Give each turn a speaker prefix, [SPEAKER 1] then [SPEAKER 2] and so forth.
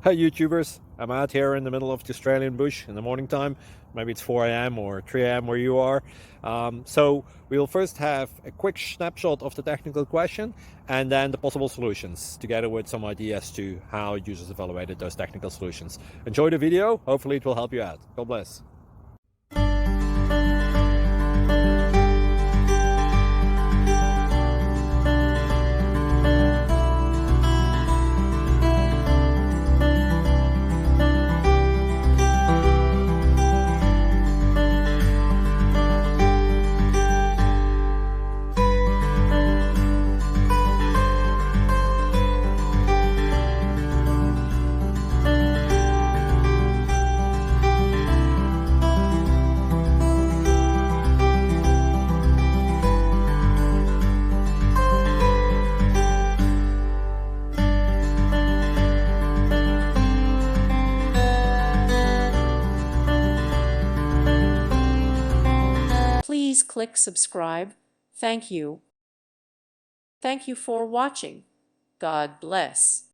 [SPEAKER 1] Hi YouTubers, I'm out here in the middle of the Australian bush in the morning time. Maybe it's 4 a.m. or 3 a.m. where you are. So we'll first have a quick snapshot of the technical question and then the possible solutions, together with some ideas to how users evaluated those technical solutions. Enjoy the video, hopefully it will help you out. God bless.
[SPEAKER 2] Please click subscribe. Thank you. Thank you for watching. God bless.